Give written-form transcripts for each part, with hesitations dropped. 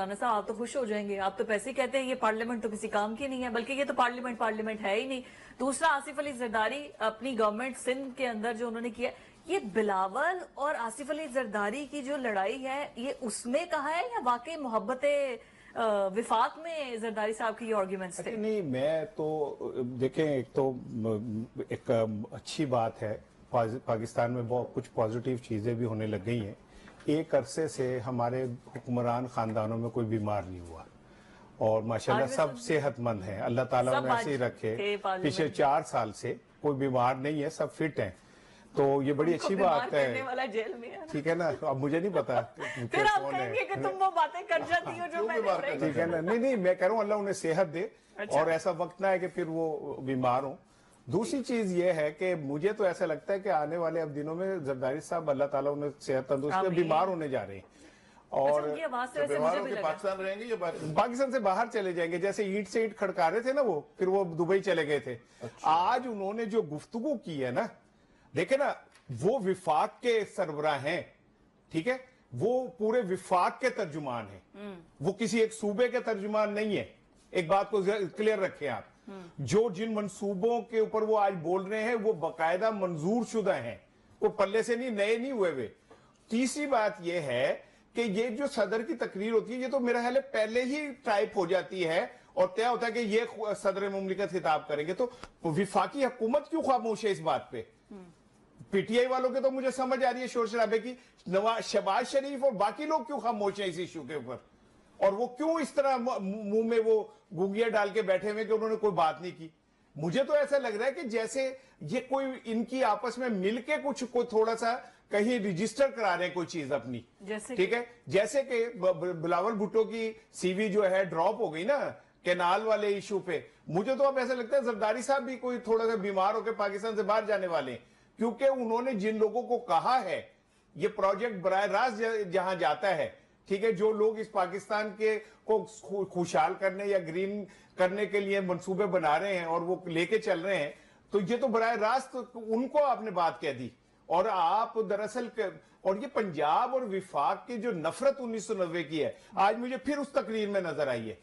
رانا صاحب آپ تو خوش ہو جائیں گے, آپ تو پیسے کہتے ہیں یہ پارلیمنٹ تو کسی کام کی نہیں ہے, بلکہ یہ تو پارلیمنٹ ہے ہی نہیں. دوسرا, آصف علی زرداری اپنی گورنمنٹ سندھ کے اندر جو انہوں نے کیا, یہ بلاول اور آصف علی زرداری کی جو لڑائی ہے یہ اس میں کہا ہے یا واقعی محبت وفاق میں زرداری صاحب کی یہ آرگیومنٹس تھے؟ نہیں, میں تو دیکھیں, ایک تو ایک اچھی بات ہے, پاکستان میں بہت کچھ پازیٹیو چیزیں بھی ہونے لگ گئی ہیں. ایک عرصے سے ہمارے حکمران خاندانوں میں کوئی بیمار نہیں ہوا اور ماشاءاللہ سب صحت مند ہیں, اللہ تعالیٰ انہیں ایسے ہی رکھے. پچھلے 4 سال سے کوئی بیمار نہیں ہے, سب فٹ ہیں, تو یہ بڑی اچھی بات ہے. ٹھیک ہے نا, اب مجھے نہیں پتا پھر آپ کہیں گے کہ تم وہ باتیں کر جاتی ہو جو میں نے. ٹھیک ہے نا, نہیں میں کہہ رہا ہوں اللہ انہیں صحت دے اور ایسا وقت نہ ہے کہ پھر وہ بیمار ہوں. دوسری چیز یہ ہے کہ مجھے تو ایسا لگتا ہے کہ آنے والے اب دنوں میں زرداری صاحب اللہ تعالیٰ انہیں صحت تندرست, بیمار ہونے جا رہے ہیں اور پاکستان رہیں گے یا پاکستان سے باہر چلے جائیں گے. جیسے اینٹ سے اینٹ کھڑکا رہے تھے نا وہ, پھر وہ دبئی چلے گئے تھے. آج انہوں نے جو گفتگو کی ہے نا, دیکھیں نا, وہ وفاق کے سربراہ ہیں, ٹھیک ہے, وہ پورے وفاق کے ترجمان ہیں, وہ کسی ایک صوبے کے ترجمان نہیں ہے. ایک بات کو کلیئر رکھیں آپ, جو جن منصوبوں کے اوپر وہ آج بول رہے ہیں وہ باقاعدہ منظور شدہ ہیں, وہ پلے سے نہیں, نئے نہیں ہوئے ہوئے. تیسری بات یہ ہے کہ یہ جو صدر کی تقریر ہوتی ہے یہ تو میرا خیال ہے پہلے ہی ٹائپ ہو جاتی ہے اور طے ہوتا ہے کہ یہ صدر مملکت خطاب کریں گے. تو وفاقی حکومت کیوں خاموش ہے اس بات پہ؟ پی ٹی آئی والوں کے تو مجھے سمجھ آ رہی ہے شور شرابے کی, شہباز شریف اور باقی لوگ کیوں خاموش ہیں اس ایشو کے اوپر, اور وہ کیوں اس طرح منہ میں وہ گونگیاں ڈال کے بیٹھے ہوئے کہ انہوں نے کوئی بات نہیں کی. مجھے تو ایسا لگ رہا ہے کہ جیسے یہ کوئی ان کی آپس میں مل کے کچھ کوئی تھوڑا سا کہیں رجسٹر کرا رہے ہیں کوئی چیز اپنی, ٹھیک ہے. جیسے کہ بلاول بھٹو کی سی وی جو ہے ڈراپ ہو گئی نا کینال والے ایشو پہ, مجھے تو اب ایسا لگتا ہے زرداری صاحب بھی کوئی تھوڑا سا بیمار ہو کے پاکستان سے باہر جانے والے ہیں, کیونکہ انہوں نے جن لوگوں کو کہا ہے یہ پروجیکٹ براہ راست جہاں جاتا ہے, ٹھیک ہے, جو لوگ اس پاکستان کے کو خوشحال کرنے یا گرین کرنے کے لیے منصوبے بنا رہے ہیں اور وہ لے کے چل رہے ہیں, تو یہ تو براہ راست ان کو آپ نے بات کہہ دی. اور آپ دراصل اور یہ پنجاب اور وفاق کی جو نفرت 1990 کی ہے آج مجھے پھر اس تقریر میں نظر آئی ہے,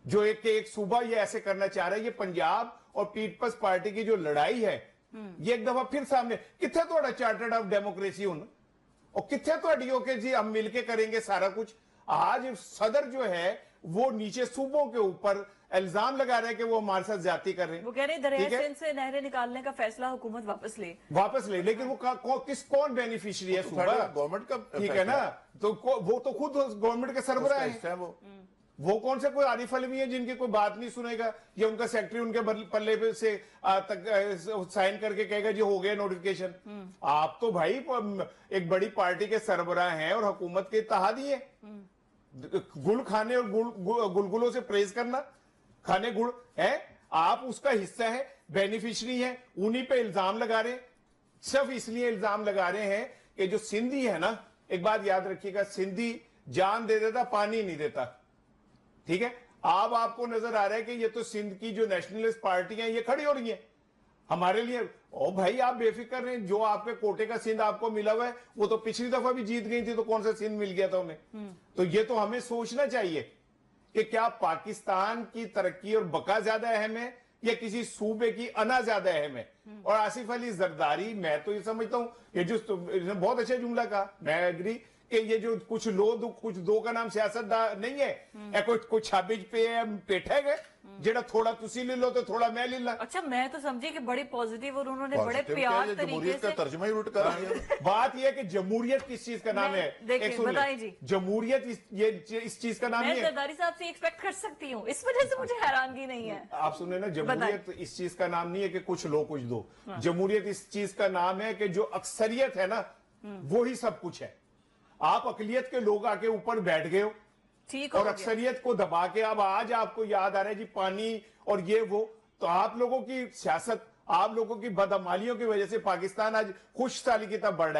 جو ایک صوبہ یہ ایسے کرنا چاہ رہا ہے. یہ پنجاب اور پیپلز پارٹی کی جو لڑائی ہے یہ ایک دفعہ پھر سامنے, کتنے توڑا چارٹرڈ آف ڈیموکریسی ہوں, اور کتنے توڑیوں کے جی ہم مل کے کریں گے سارا کچھ. آج صدر جو ہے وہ نیچے صوبوں کے اوپر الزام لگا رہے ہیں کہ وہ ہمارے ساتھ زیادتی کر رہے ہیں. وہ کہہ رہے ہیں دریائے سندھ سے نہریں نکالنے کا فیصلہ حکومت واپس لے, لیکن وہ کون بینیفیشری ہے؟ صوبہ گورنمنٹ کا, ٹھیک ہے نا, تو وہ تو خود گورنمنٹ کے سربراہ ہیں. وہ کون سے کوئی عارف علمی ہے جن کی کوئی بات نہیں سنے گا, یا ان کا سیکٹری ان کے پلے پہ سے سائن کر کے کہے گا جی ہو گیا نوٹیفیکیشن. آپ تو بھائی ایک بڑی پارٹی کے سربراہ ہیں اور حکومت کے اتحادی ہیں. گل کھانے اور گلگلوں سے پریز کرنا, کھانے گڑ ہے, آپ اس کا حصہ ہے, بینیفیشری ہیں, انہی پہ الزام لگا رہے ہیں. صرف اس لیے الزام لگا رہے ہیں کہ جو سندھی ہے نا, ایک بات یاد رکھیے گا, سندھی جان دے دیتا پانی نہیں دیتا, ٹھیک ہے. آپ کو نظر آ رہا ہے کہ یہ تو سندھ کی جو نیشنلسٹ پارٹیاں یہ کھڑی ہو رہی ہیں ہمارے لیے. او بھائی آپ بے فکر رہیں, جو آپ کے کوٹے کا سندھ آپ کو ملا ہوا ہے وہ تو پچھلی دفعہ بھی جیت گئی تھی, تو کون سا سندھ مل گیا تھا انہیں. تو یہ تو ہمیں سوچنا چاہیے کہ کیا پاکستان کی ترقی اور بقا زیادہ اہم ہے یا کسی صوبے کی انا زیادہ اہم ہے. اور آصف علی زرداری, میں تو یہ سمجھتا ہوں یہ جو بہت اچھا جملہ کہا, میں ایگری کہ یہ جو کچھ دو کا نام سیاست نہیں ہے, کوئی چھابج پہ پیٹھے گئے جڑا تھوڑا تسی لے لو تو تھوڑا میں لے لا. اچھا, میں تو سمجھی کہ بڑی پوزیٹیو اور انہوں نے بڑے پیار طریقے سے جمہوریت کا ترجمہ ہی اٹھ کر رہی ہے. بات یہ ہے کہ جمہوریت کس چیز کا نام ہے, بتائیں جی. جمہوریت اس چیز کا نام ہے. میں زرداری صاحب سے ایکسپیکٹ کر سکتی ہوں, اس وجہ سے مجھے حیرانگی نہیں ہے. آپ سنیں نا, جمہوریت اس چیز کا نام نہیں ہے کہ کچھ لو کچھ دو. جمہوریت اس چیز کا نام ہے کہ جو اکثریت ہے نا وہی سب کچھ ہے. آپ اقلیت کے لوگ آ کے اوپر بیٹھ گئے ہو اور اکثریت کو دبا کے اب آج آپ کو یاد آ رہا ہے جی پانی اور یہ وہ. تو آپ لوگوں کی سیاست, آپ لوگوں کی بدعمالیوں کی وجہ سے پاکستان آج خوش سالی کی طرف بڑھ رہا ہے.